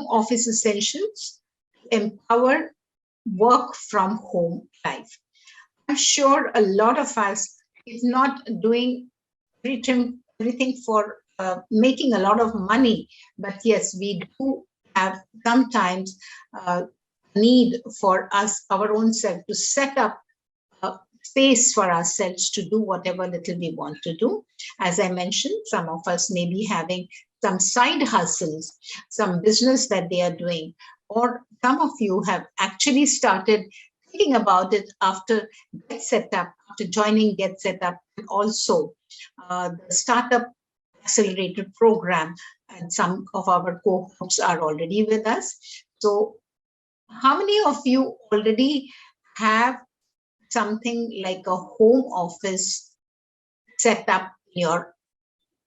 office essentials, empower work from home life. I'm sure a lot of us is not doing everything for making a lot of money, but yes, we do have sometimes need for us, our own self, to set up space for ourselves to do whatever little we want to do. As I mentioned, some of us may be having some side hustles, some business that they are doing, or some of you have actually started thinking about it after GetSetUp, after joining GetSetUp, and also the Startup Accelerator program, and some of our cohorts are already with us. So how many of you already have something like a home office set up in your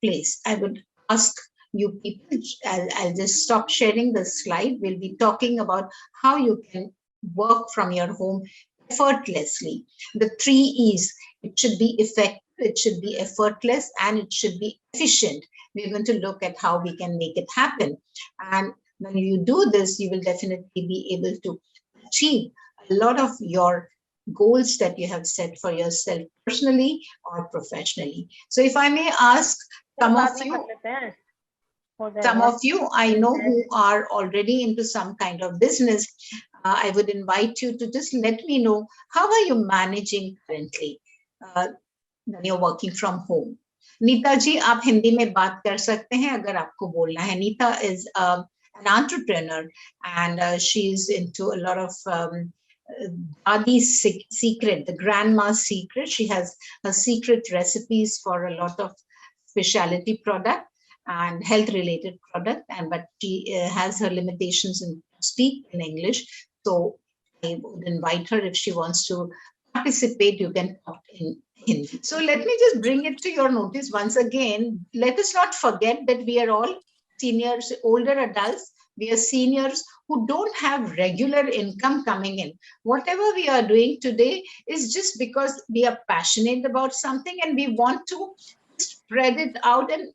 place? I would ask you people, I'll just stop sharing the slide. We'll be talking about how you can work from your home effortlessly. The 3 E's, it should be effective, it should be effortless, and it should be efficient. We're going to look at how we can make it happen. And when you do this, you will definitely be able to achieve a lot of your goals that you have set for yourself personally or professionally. So if I may ask some of you, I know who are already into some kind of business, I would invite you to just let me know, how are you managing currently when you're working from home? Nita जी, आप हिंदी में बात कर सकते हैं अगर आपको बोलना है. Nita is an entrepreneur, and she's into a lot of Adi's secret, the grandma's secret. She has her secret recipes for a lot of specialty product and health related product, but she has her limitations in speak in English. So I would invite her, if she wants to participate, you can talk in Hindi. So let me just bring it to your notice once again. Let us not forget that we are all seniors, older adults. We are seniors who don't have regular income coming in. Whatever we are doing today is just because we are passionate about something and we want to spread it out. And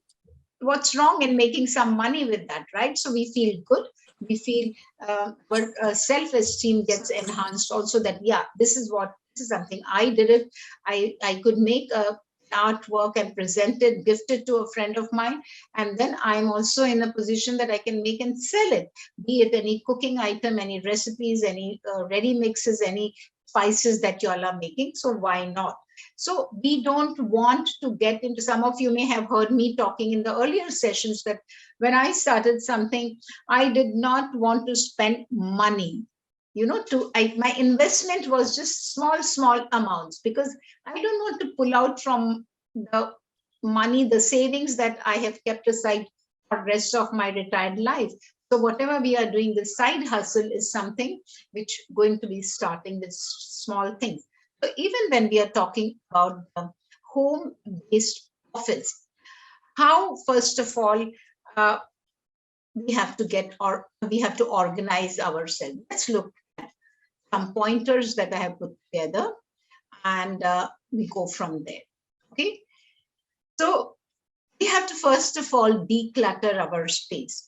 what's wrong in making some money with that, right? So we feel good. We feel our self-esteem gets enhanced also, that, yeah, this is something I did it. I could make a artwork and present it, gift it to a friend of mine, and then I'm also in a position that I can make and sell it, be it any cooking item, any recipes, any ready mixes, any spices that you all are making. So why not? So we don't want to get into, some of you may have heard me talking in the earlier sessions that when I started something, I did not want to spend money. My investment was just small amounts, because I don't want to pull out from the money, the savings that I have kept aside for the rest of my retired life. So whatever we are doing, the side hustle is something which going to be starting with small things. So even when we are talking about the home-based office, how, first of all, we have to organize ourselves. Let's look at some pointers that I have put together, and we go from there. Okay, so we have to first of all declutter our space.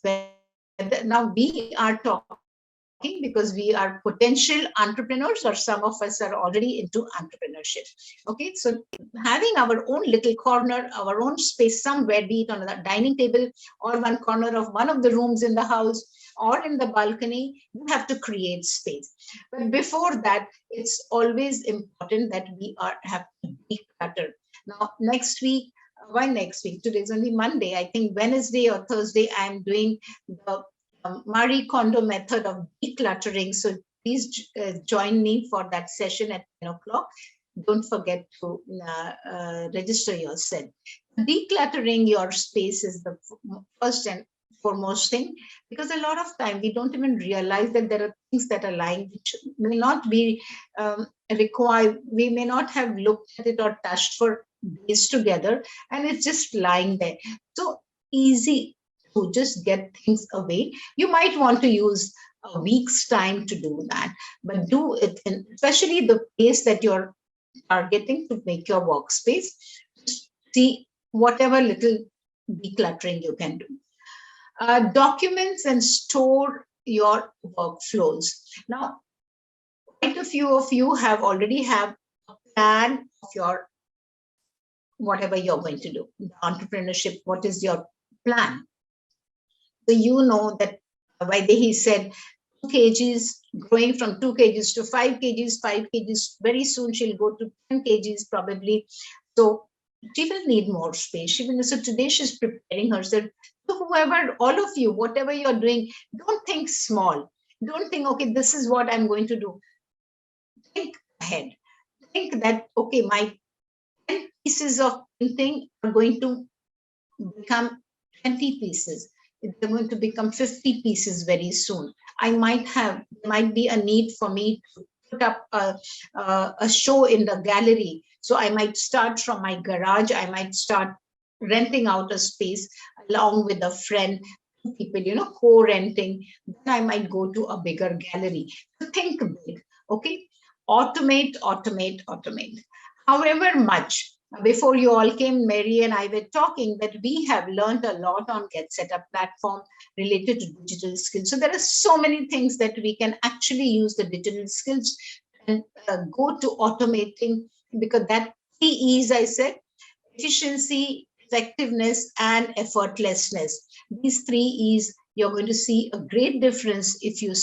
Now we are talking because we are potential entrepreneurs, or some of us are already into entrepreneurship. Okay, so having our own little corner, our own space somewhere, be it on the dining table or one corner of one of the rooms in the house or in the balcony, you have to create space. But before that, it's always important that we have to declutter. Now, next week, why next week? Today's only Monday. I think Wednesday or Thursday, I'm doing the Marie Kondo method of decluttering. So please join me for that session at 10 o'clock. Don't forget to register yourself. Decluttering your space is the first and foremost thing, because a lot of time we don't even realize that there are things that are lying which may not be required. We may not have looked at it or touched for days together, and it's just lying there. So easy to just get things away. You might want to use a week's time to do that, but do it in especially the place that you're targeting to make your workspace. See whatever little decluttering you can do. Documents and store your workflows. Now, quite a few of you have already have a plan of your whatever you're going to do. The entrepreneurship, what is your plan? So you know that Vaidehi said 2 kgs, growing from 2 kgs to 5 kgs, 5 kgs. Very soon she'll go to 10 kgs probably. So she will need more space. So today she's preparing herself. So whoever, all of you, whatever you're doing, don't think small. Don't think, okay, this is what I'm going to do. Think ahead. Think that, okay, my 10 pieces of painting are going to become 20 pieces. They're going to become 50 pieces very soon. There might be a need for me to put up a show in the gallery. So I might start from my garage. I might start renting out a space along with a friend, two people, co-renting. Then I might go to a bigger gallery. So think big, okay? Automate, automate, automate. However much, before you all came, Mary and I were talking that we have learned a lot on GetSetUp platform related to digital skills. So there are so many things that we can actually use the digital skills and go to automating, because that 3 E's I said: efficiency, effectiveness, and effortlessness. These 3 E's, you're going to see a great difference if you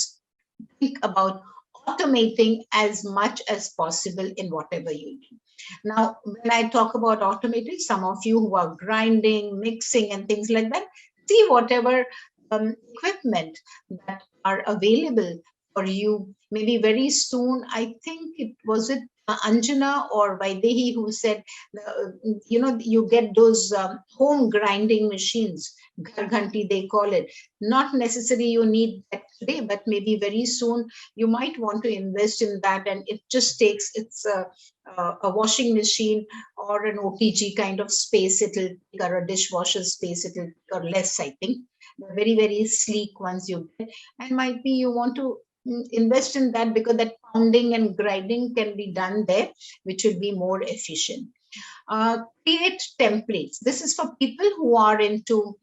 think about automating as much as possible in whatever you do. Now, when I talk about automating, some of you who are grinding, mixing, and things like that, see whatever equipment that are available for you. Maybe very soon, I think it Anjana or Vaidehi who said, you get those home grinding machines, garghanti they call it. Not necessarily you need that today, but maybe very soon you might want to invest in that, and it just takes a washing machine or an OTG kind of space, or a dishwasher space, or less, I think. The very, very sleek ones you get, and might be you want to invest in that because that pounding and grinding can be done there, which will be more efficient. Create templates. This is for people who are into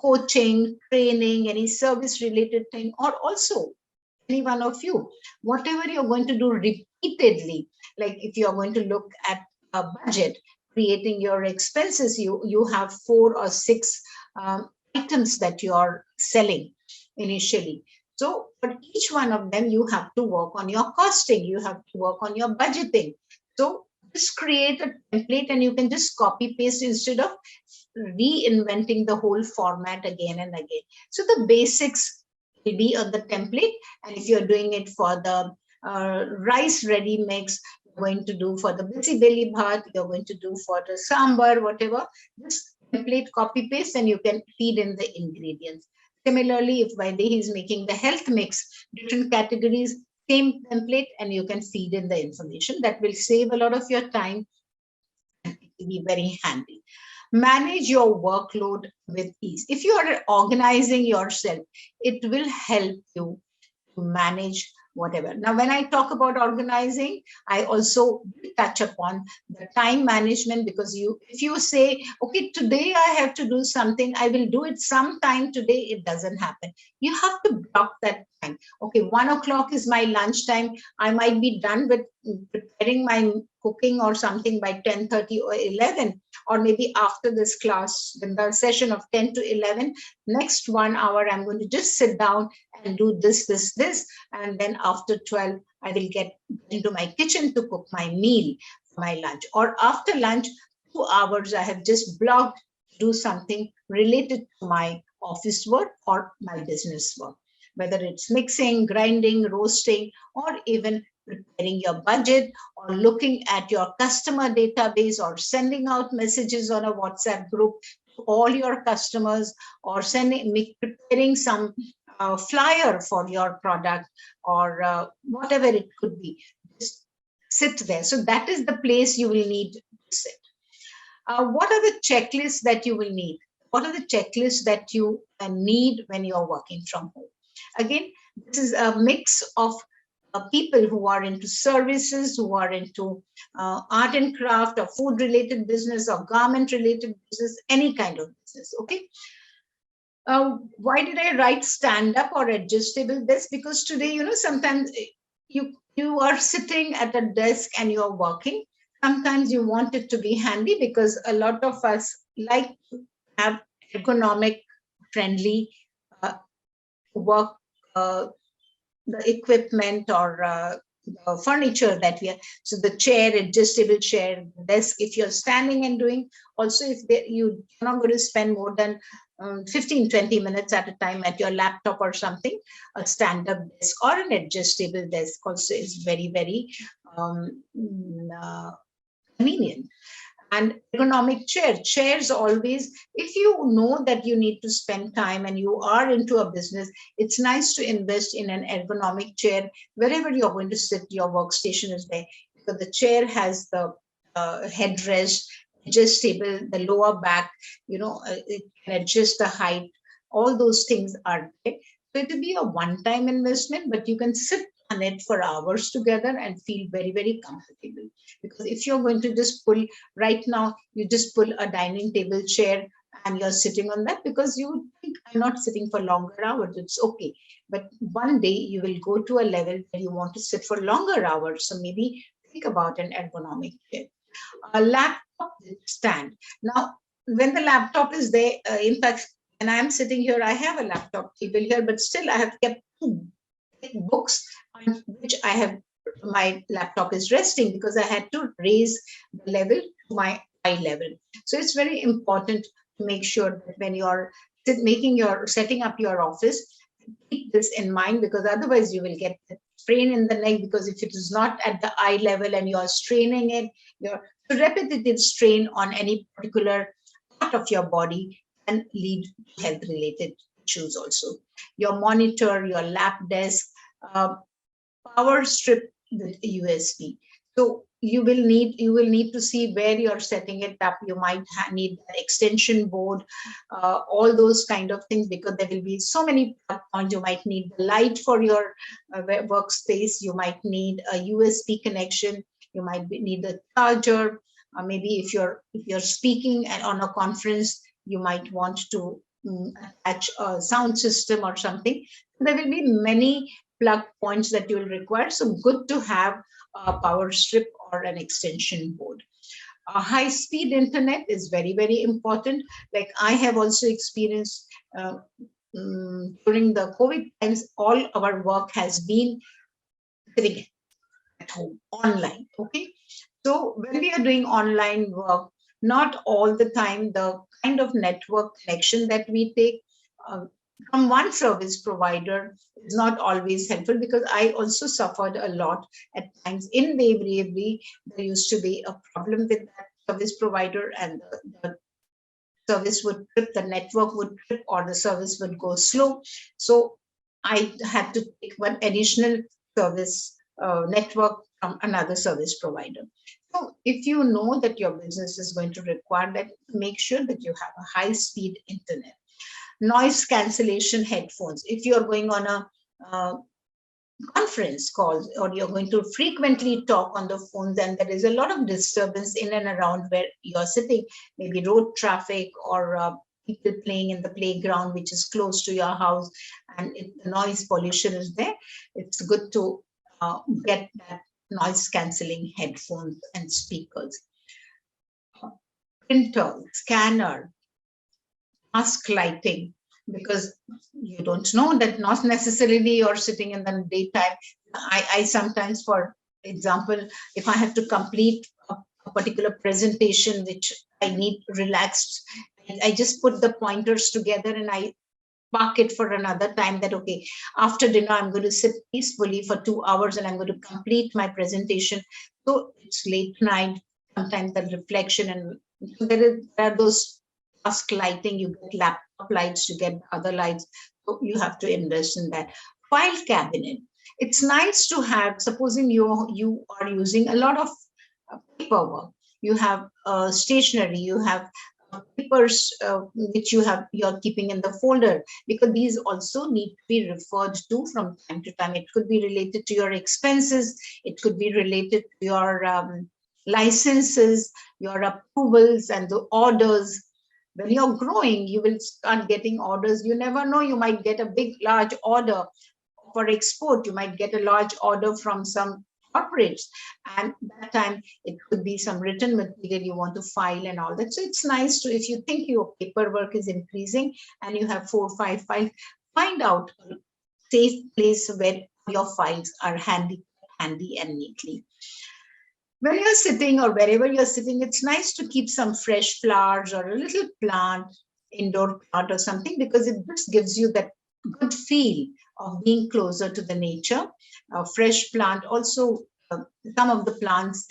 coaching, training, any service related thing, or also any one of you, whatever you're going to do repeatedly, like if you're going to look at a budget, creating your expenses, you have 4 or 6 items that you are selling initially. So for each one of them, you have to work on your costing, you have to work on your budgeting. So just create a template and you can just copy paste instead of reinventing the whole format again and again. So the basics will be on the template. And if you're doing it for the rice ready mix, you're going to do for the bisi beli bhat, you're going to do for the sambar, whatever, just template, copy paste, and you can feed in the ingredients. Similarly, if Vaidehi is making the health mix, different categories, same template, and you can feed in the information. That will save a lot of your time and it will be very handy. Manage your workload with ease. If you are organizing yourself, it will help you to manage whatever. Now, when I talk about organizing, I also touch upon the time management, because if you say, okay, today I have to do something, I will do it sometime today, it doesn't happen. You have to block that time. Okay, 1 o'clock is my lunch time. I might be done with preparing my cooking or something by 10:30 or 11, or maybe after this class, in the session of 10 to 11, next 1 hour, I'm going to just sit down and do this, this, this. And then after 12, I will get into my kitchen to cook my meal for my lunch. Or after lunch, 2 hours, I have just blocked to do something related to my office work or my business work, whether it's mixing, grinding, roasting, or even preparing your budget, or looking at your customer database, or sending out messages on a WhatsApp group to all your customers, or preparing some flyer for your product, or whatever it could be. Just sit there. So that is the place you will need to sit. What are the checklists that you will need? What are the checklists that you need when you're working from home? Again, this is a mix of people who are into services, who are into art and craft, or food related business, or garment related business, any kind of business. Okay. Why did I write stand up or adjustable desk? Because today, sometimes you are sitting at a desk and you're working. Sometimes you want it to be handy because a lot of us like to have ergonomic friendly uh, work, the equipment or the furniture that we have. So the chair, adjustable chair, desk, if you're standing and doing, also if you're not going to spend more than 15, 20 minutes at a time at your laptop or something, a stand-up desk or an adjustable desk also is very, very um, convenient. And ergonomic chairs always, if you know that you need to spend time and you are into a business, it's nice to invest in an ergonomic chair wherever you're going to sit. Your workstation is there because the chair has the headrest, adjustable, the lower back, it can adjust the height. All those things are there. So it will be a one-time investment, but you can sit on it for hours together and feel very, very comfortable. Because if you're going to just pull, right now, you just pull a dining table chair and you're sitting on that because you think, I'm not sitting for longer hours, it's okay. But one day you will go to a level where you want to sit for longer hours. So maybe think about an ergonomic chair. A laptop stand. Now, when the laptop is there, in fact, when I'm sitting here, I have a laptop table here, but still I have kept two books on which I have my laptop is resting because I had to raise the level to my eye level. So it's very important to make sure that when you're setting up your office, keep this in mind because otherwise you will get the strain in the neck because if it is not at the eye level and you're straining it, your repetitive strain on any particular part of your body can lead to health related issues also. Your monitor, your lap desk, uh, power strip with USB. So you will need to see where you're setting it up. You might need an extension board, all those kind of things because there will be so many points. You might need the light for your workspace. You might need a USB connection. You might need the charger. Maybe if you're speaking on a conference, you might want to attach a sound system or something. There will be many plug points that you'll require. So good to have a power strip or an extension board. A high-speed internet is very, very important. Like I have also experienced during the COVID times, all our work has been sitting at home, online. Okay. So when we are doing online work, not all the time the kind of network connection that we take uh, from one service provider is not always helpful because I also suffered a lot at times in Waverly. There used to be a problem with that service provider and the service would trip, the network would trip, or the service would go slow. So I had to take one additional service network from another service provider. So if you know that your business is going to require that, make sure that you have a high speed internet. Noise cancellation headphones. If you're going on a conference calls or you're going to frequently talk on the phones and there is a lot of disturbance in and around where you're sitting, maybe road traffic or people playing in the playground which is close to your house and the noise pollution is there, it's good to get that noise cancelling headphones and speakers. Printer, scanner, mask lighting, because you don't know that not necessarily you're sitting in the daytime. I sometimes, for example, if I have to complete a particular presentation which I need relaxed, I just put the pointers together and I park it for another time that, okay, after dinner, I'm going to sit peacefully for 2 hours and I'm going to complete my presentation. So it's late night, sometimes the reflection and there are those task lighting, you get laptop lights, you get other lights. So you have to invest in that. File cabinet. It's nice to have, supposing you are using a lot of paperwork, you have stationery, you have papers which you're keeping in the folder because these also need to be referred to from time to time. It could be related to your expenses, it could be related to your licenses, your approvals and the orders. When you're growing, you will start getting orders. You never know, you might get a big, large order for export. You might get a large order from some corporates, and that time it could be some written material you want to file and all that. So it's nice to, if you think your paperwork is increasing and you have 4 or 5 files, find out a safe place where your files are handy and neatly. When you're sitting or wherever you're sitting, it's nice to keep some fresh flowers or a little plant, indoor plant or something, because it just gives you that good feel of being closer to the nature. A fresh plant also, some of the plants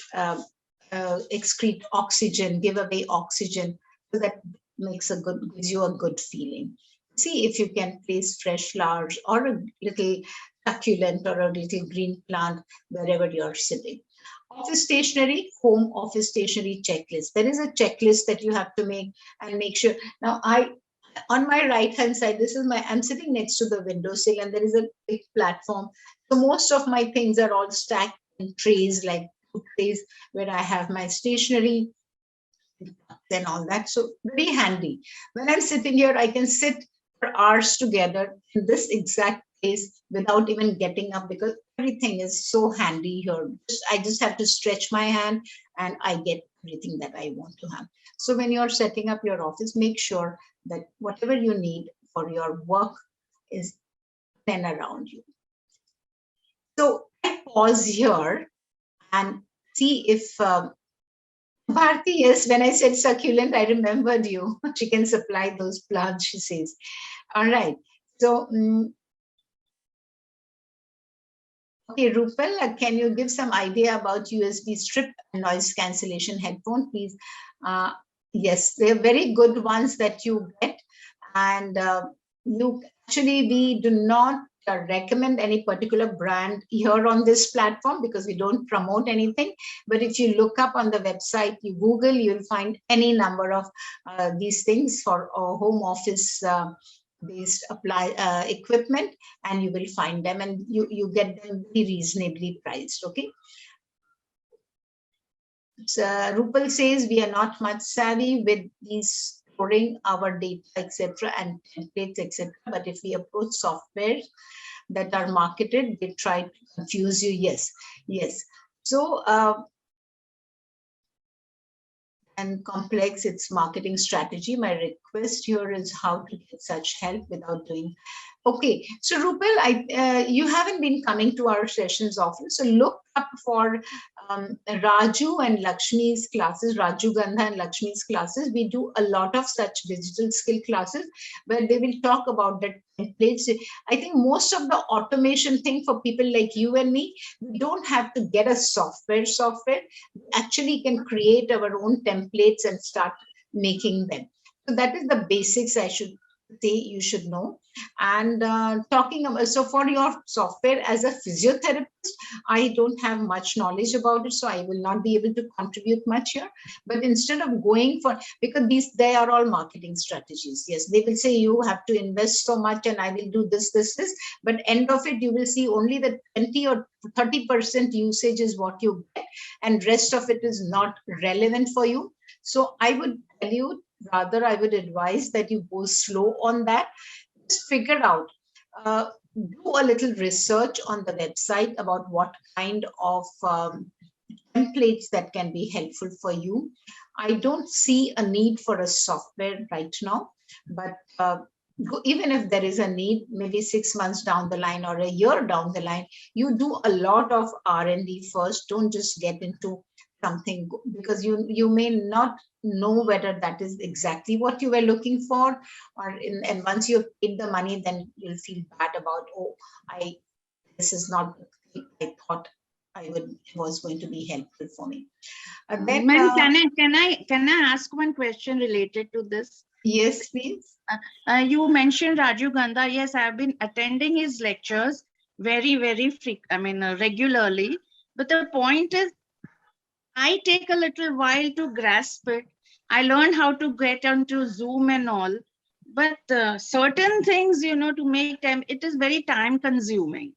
excrete oxygen, give away oxygen, so that gives you a good feeling. See if you can place fresh flowers or a little succulent or a little green plant wherever you're sitting. Office stationery, home office stationery checklist. There is a checklist that you have to make and make sure. Now, on my right hand side, I'm sitting next to the windowsill and there is a big platform. So most of my things are all stacked in trays, like trays where I have my stationery and all that. So very handy. When I'm sitting here, I can sit for hours together in this exact place without even getting up, because everything is so handy here. I just have to stretch my hand and I get everything that I want to have. So when you're setting up your office, make sure that whatever you need for your work is then around you. So I pause here and see if Bharti, yes, when I said succulent, I remembered you. She can supply those plants, she says. All right. So, okay, Rupal, can you give some idea about USB strip noise cancellation headphone, please? Yes, they're very good ones that you get. And we do not recommend any particular brand here on this platform because we don't promote anything. But if you look up on the website, you Google, you'll find any number of these things for home office based equipment, and you will find them, and you get them very reasonably priced. Okay. So, Rupal says we are not much savvy with these storing our data, etc., and templates, etc. But if we approach software that are marketed, they try to confuse you. Yes, yes. So, and complex its marketing strategy. My request here is how to get such help without doing. Okay, so Rupal, you haven't been coming to our sessions often, so look up for Raju and Lakshmi's classes, Raju Gandha and Lakshmi's classes. We do a lot of such digital skill classes where they will talk about the templates. I think most of the automation thing for people like you and me, we don't have to get a software. We actually can create our own templates and start making them. So that is the basics I should say you should know. And talking about, so for your software as a physiotherapist, I don't have much knowledge about it, so I will not be able to contribute much here. But instead of going for, because they are all marketing strategies. Yes, they will say you have to invest so much and I will do this, but end of it, you will see only the 20 or 30% usage is what you get, and rest of it is not relevant for you. So I would tell you, rather, I would advise that you go slow on that. Just figure out, do a little research on the website about what kind of templates that can be helpful for you. I don't see a need for a software right now, but even if there is a need, maybe 6 months down the line or a year down the line, you do a lot of R&D first. Don't just get into something, because you may not know whether that is exactly what you were looking for, and once you've paid the money, then you'll feel bad about, oh, this is not what I thought was going to be helpful for me. Then, can I ask one question related to this? Yes, please. You mentioned Raju Gandha. Yes, I have been attending his lectures very regularly. But the point is, I take a little while to grasp it. I learned how to get onto Zoom and all, but certain things, to make time, it is very time consuming.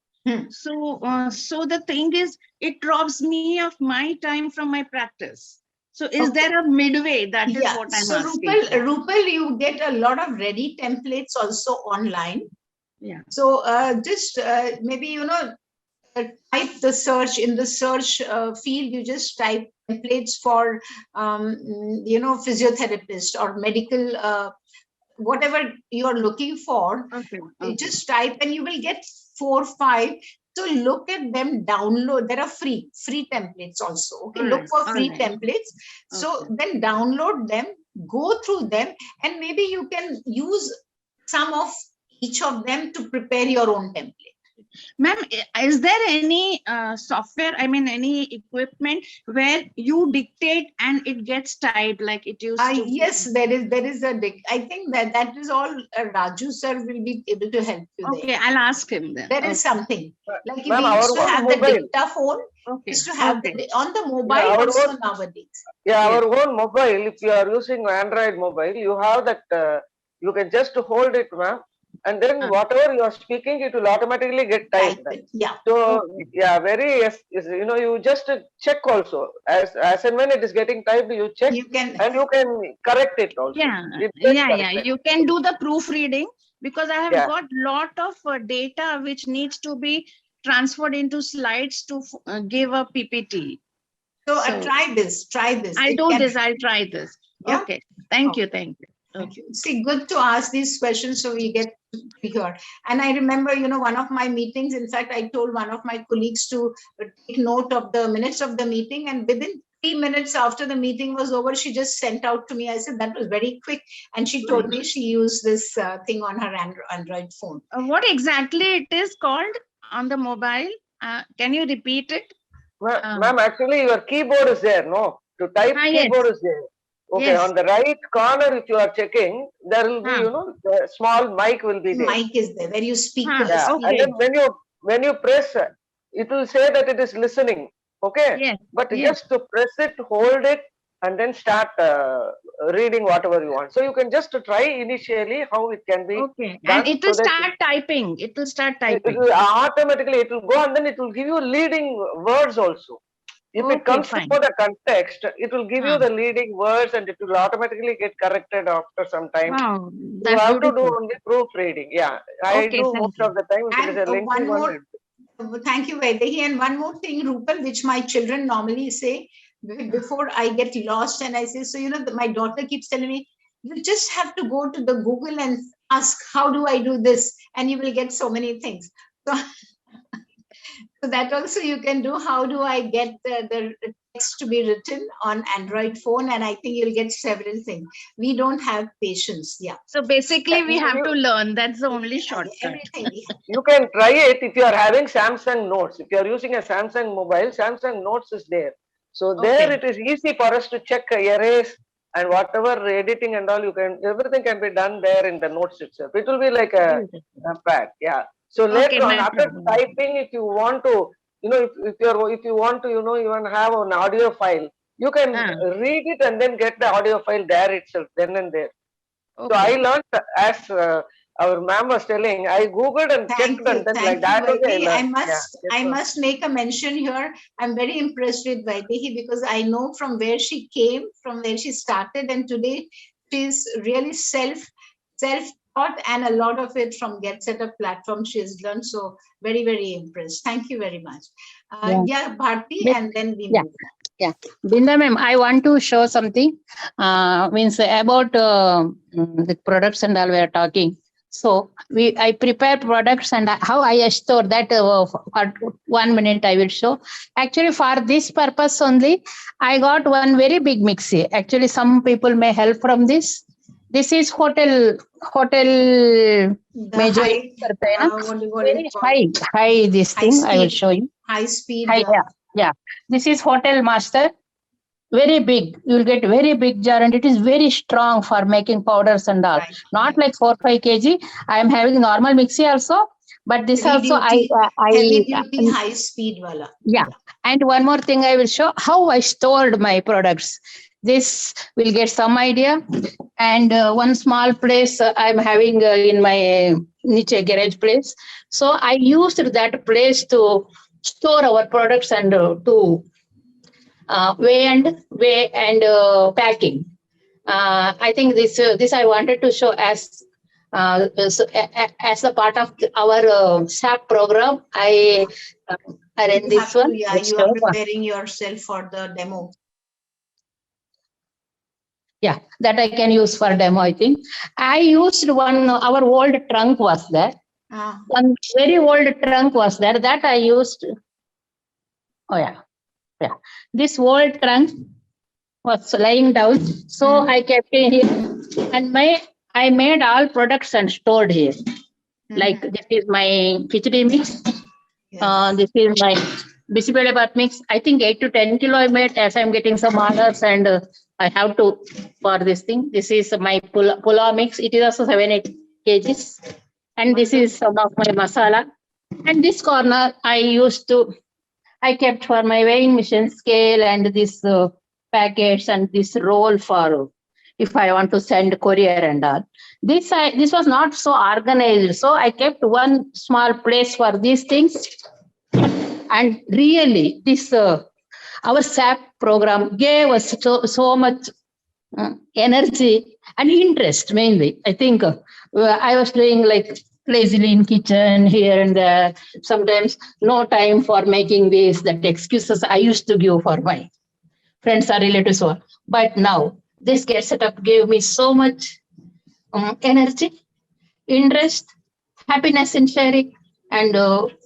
So the thing is, it robs me of my time from my practice. So is there a midway? That is Yeah. what I'm So asking. Rupal, you get a lot of ready templates also online. Yeah. So just maybe, you know, type the search in the search field. You just type templates for, you know, physiotherapist or medical, whatever you're looking for. Okay. You Okay. just type and you will get 4 or 5. So look at them, download. There are free templates also. Okay, All look right. for All free right. templates. So Okay. then download them, go through them, and maybe you can use some of each of them to prepare your own template. Ma'am, is there any software, I mean, any equipment where you dictate and it gets typed like it used to be? Yes, there is I think that is all. Raju sir will be able to help you there. Okay, I'll ask him then. There is Okay. something like Ma'am, we our used to own have the mobile. dictaphone. Okay. Used to have Okay. on the Yeah, mobile our also own. nowadays. Yeah, Yes. our own mobile. If you are using Android mobile, you have that. You can just hold it, ma'am, and then whatever you are speaking, it will automatically get Type typed. it. Yeah. So Okay. yeah, very yes, you know, you just check also as and when it is getting typed, you check You can. and you can correct it also. Yeah. It gets Yeah. Yeah. corrected. You can do the proofreading because I have Yeah. got lot of data which needs to be transferred into slides to give a PPT. So So try this. Try this. I'll It do can. this. I'll try this. Yeah. Okay. Thank Okay. you. Thank you. Thank you. See, good to ask these questions so we get to hear. And I remember, you know, one of my meetings, in fact, I told one of my colleagues to take note of the minutes of the meeting. And within 3 minutes after the meeting was over, she just sent out to me. I said, that was very quick. And she told me she used this thing on her Android phone. What exactly it is called on the mobile? Can you repeat it? Ma'am, actually your keyboard is there, no? To type Yes. keyboard is there. Okay, Yes. on the right corner, if you are checking, there will be, you know, the small mic will be there. Mic is there where you speak to the Yeah, and Okay. then when you press, it will say that it is listening. Okay, Yes. but Yes. just to press it, hold it, and then start reading whatever you want. So you can just try initially how it can be Okay. done, And it so will that start typing. It will start it typing. will automatically it will go, and then it will give you leading words also. If it Okay, comes to fine. know the context, it will give you the leading words and it will automatically get corrected after some time. Wow, You that's have to do beautiful. only proofreading. Yeah, I Okay, do thank most you. of the time. If it is a And lengthy one one, more, thank you, Vaidehi. And one more thing, Rupal, which my children normally say before I get lost, and I say, so, you know, my daughter keeps telling me, you just have to go to the Google and ask, how do I do this? And you will get so many things. So, so that also you can do. How do I get the text to be written on Android phone? And I think you'll get several things. We don't have patience. Yeah. So basically, yeah, we have to learn. That's the only shortcut. Everything. you can try it if you are having Samsung Notes. If you are using a Samsung mobile, Samsung Notes is there. So there Okay. it is easy for us to check, erase, and whatever editing and all, you can, everything can be done there in the notes itself. It will be like a pad. Yeah. So Okay, later on, no after problem. typing, if you want to, you know, if you want to, you know, even have an audio file, you can read it and then get the audio file there itself, then and there. So I Okay. learned as our ma'am was telling. I googled and checked, and then like Thank you, that only I Vaidehi. learned. Yeah. I must make a mention here. I'm very impressed with Vaidehi because I know from where she came, from where she started, and today she's really self-taught, and a lot of it from GetSetUp platform she has learned. So very impressed. Thank you very much. Yeah, Bharti, and then we move. Yeah, Binda ma'am, I want to show something. Means about the products and all we are talking. So I prepare products and how I store that. For 1 minute, I will show. Actually, for this purpose only, I got one very big mixie. Actually, some people may help from this. This is hotel major. Very high this thing. I will show you. High speed. Yeah. This is Hotel Master. Very big. You will get very big jar, and it is very strong for making powders and all. Not like 4-5 kg. I am having normal mixie also, but this heavy also heavy duty high speed wala. Yeah. And one more thing I will show how I stored my products. This will get some idea. And one small place I'm having in my niche garage place. So I used that place to store our products and to weigh and packing. I think this I wanted to show as a part of our SAP program. Uh, I read You this have to, one. yeah, Let's you are show. preparing yourself for the demo. Yeah, that I can use for demo. I think I used one. Our old trunk was there. One very old trunk was there that I used. Oh yeah. This old trunk was lying down, so I kept it here, and I made all products and stored here. Like this is my khichdi mix. This is my bisibele mix. I think 8 to 10 kilo I made as I'm getting some orders and I have to for this thing. This is my pulao mix. It is also 7-8 kgs. And this is some of my masala. And this corner I kept for my weighing machine scale and this packets and this roll for if I want to send courier and all. This was not so organized. So I kept one small place for these things. And really, this our SAP program gave us so much energy and interest mainly. I think I was doing like lazily in kitchen here and there. Sometimes no time for making this, that excuses I used to give for my friends or relatives. But now this GetSetUp gave me so much energy, interest, happiness in sharing, and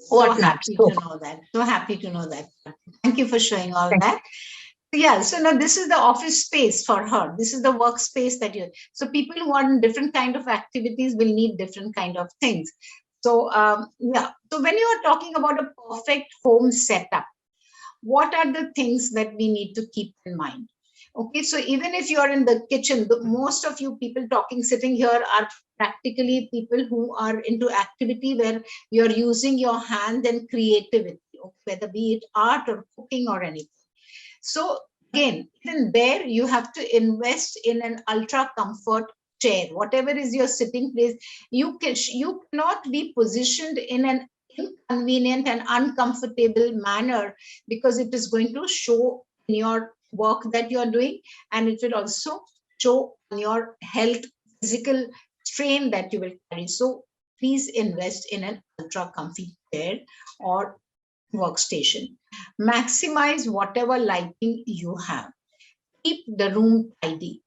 whatnot. Happy to know that. So happy to know that. Thank you for showing all that. Yeah, so now this is the office space for her. This is the workspace that you. So people who want different kind of activities will need different kind of things. So yeah. So when you are talking about a perfect home setup, what are the things that we need to keep in mind? Okay, so even if you're in the kitchen, most of you people talking sitting here are practically people who are into activity where you're using your hand and creativity, whether be it art or cooking or anything. So again, even there you have to invest in an ultra comfort chair. Whatever is your sitting place, you cannot be positioned in an inconvenient and uncomfortable manner because it is going to show in your work that you are doing, and it will also show in your health, physical strain that you will carry. So please invest in an ultra comfy chair or workstation. Maximize whatever lighting you have. Keep the room tidy.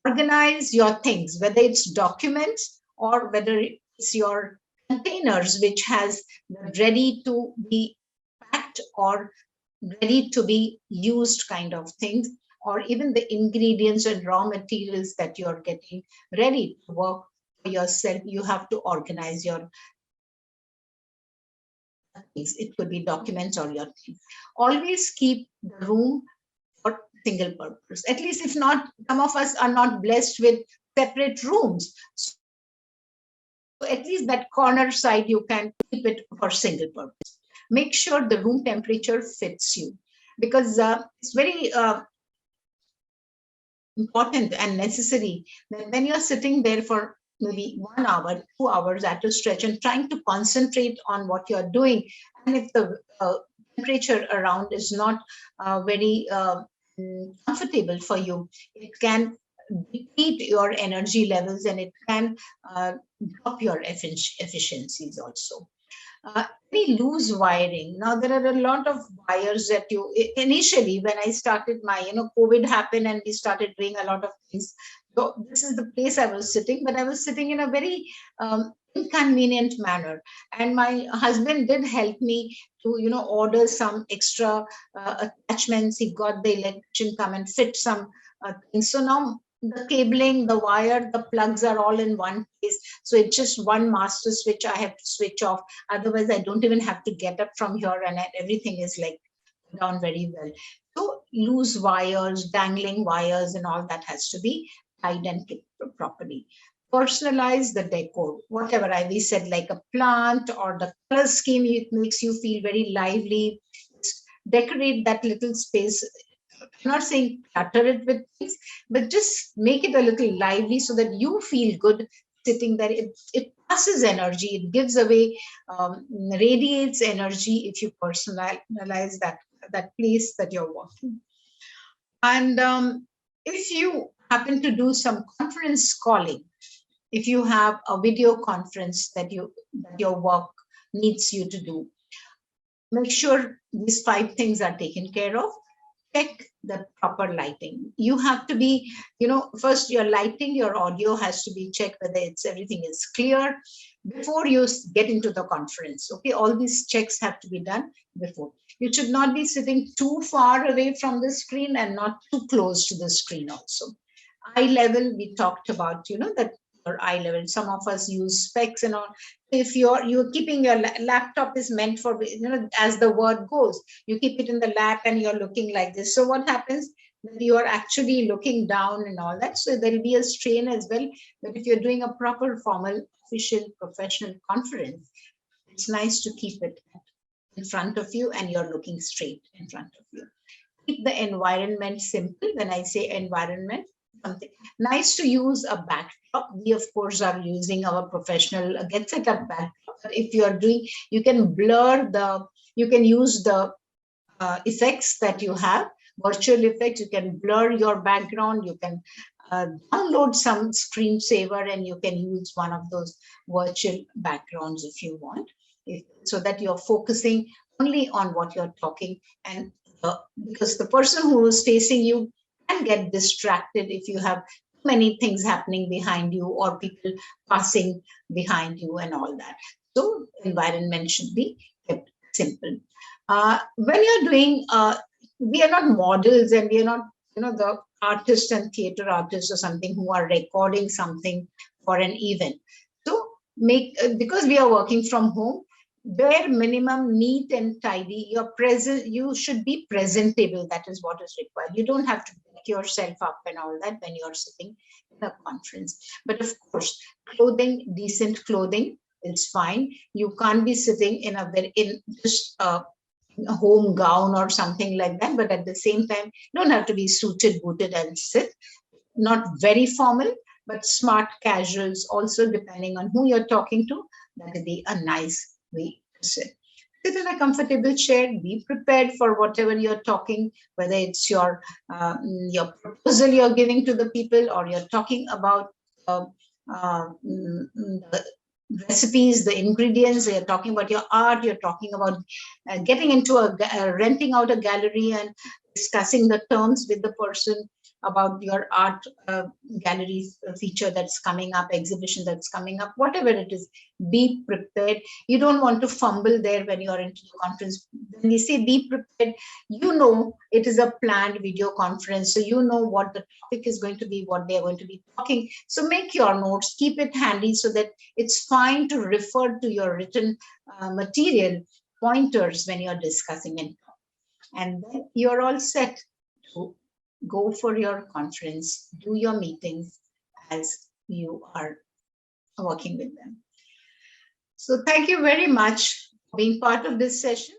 Organize your things, whether it's documents or whether it's your containers, which has the ready to be packed or ready to be used kind of things, or even the ingredients and raw materials that you're getting ready to work for yourself. You have to organize your things. It could be documents or your things. Always keep the room for single purpose. At least if not, some of us are not blessed with separate rooms. So at least that corner side, you can keep it for single purpose. Make sure the room temperature fits you, because it's very important and necessary that when you're sitting there for maybe 1 hour, 2 hours at a stretch and trying to concentrate on what you're doing, and if the temperature around is not very comfortable for you, it can deplete your energy levels and it can drop your efficiencies also. Any loose wiring. Now there are a lot of wires that you initially when I started my COVID happened and we started doing a lot of things. So this is the place I was sitting, but I was sitting in a very inconvenient manner. And my husband did help me to order some extra attachments. He got the electrician come and fit some things. So now the cabling, the wire, the plugs are all in one place. So it's just one master switch I have to switch off. Otherwise, I don't even have to get up from here and everything is like down very well. So loose wires, dangling wires and all that has to be tied and kept properly. Personalize the decor, whatever we said, like a plant or the color scheme, it makes you feel very lively. Decorate that little space. I'm not saying clutter it with things, but just make it a little lively so that you feel good sitting there. It passes energy, it gives away, radiates energy if you personalize that place that you're working. And if you happen to do some conference calling, if you have a video conference that your work needs you to do, make sure these 5 things are taken care of. Check the proper lighting. You have to be, first your lighting, your audio has to be checked whether everything is clear before you get into the conference. Okay, all these checks have to be done before. You should not be sitting too far away from the screen and not too close to the screen also. Eye level, we talked about, that your eye level. Some of us use specs and all. If you're keeping your laptop is meant for, as the word goes, you keep it in the lap and you're looking like this. So what happens? You are actually looking down and all that. So there'll be a strain as well. But if you're doing a proper, formal, official, professional conference, it's nice to keep it in front of you and you're looking straight in front of you. Keep the environment simple. When I say environment, something nice to use a backdrop. We of course are using our professional GetSetUp backdrop. But if you are doing, you can you can use the effects that you have, virtual effects. You can blur your background. You can download some screensaver and you can use one of those virtual backgrounds if you want, so that you're focusing only on what you're talking. And because the person who is facing you can get distracted if you have many things happening behind you or people passing behind you and all that. So environment should be kept simple. When you're doing, we are not models and we are not, the artists and theater artists or something who are recording something for an event. So because we are working from home, bare minimum, neat and tidy. You should be presentable. That is what is required. You don't have to pick yourself up and all that when you're sitting in a conference. But of course, decent clothing is fine. You can't be sitting in just a home gown or something like that. But at the same time, you don't have to be suited, booted, and sit. Not very formal, but smart casuals also, depending on who you're talking to. That would be a nice way to sit. Sit in a comfortable chair. Be prepared for whatever you're talking, whether it's your proposal you're giving to the people, or you're talking about the recipes, the ingredients. You're talking about your art. You're talking about getting into renting out a gallery and discussing the terms with the person about your art gallery feature that's coming up, exhibition that's coming up, whatever it is. Be prepared. You don't want to fumble there when you're into the conference. When we say be prepared, it is a planned video conference, so you know what the topic is going to be, what they're going to be talking. So make your notes, keep it handy so that it's fine to refer to your written material pointers when you're discussing it. And then you're all set to go for your conference, do your meetings as you are working with them. So thank you very much for being part of this session.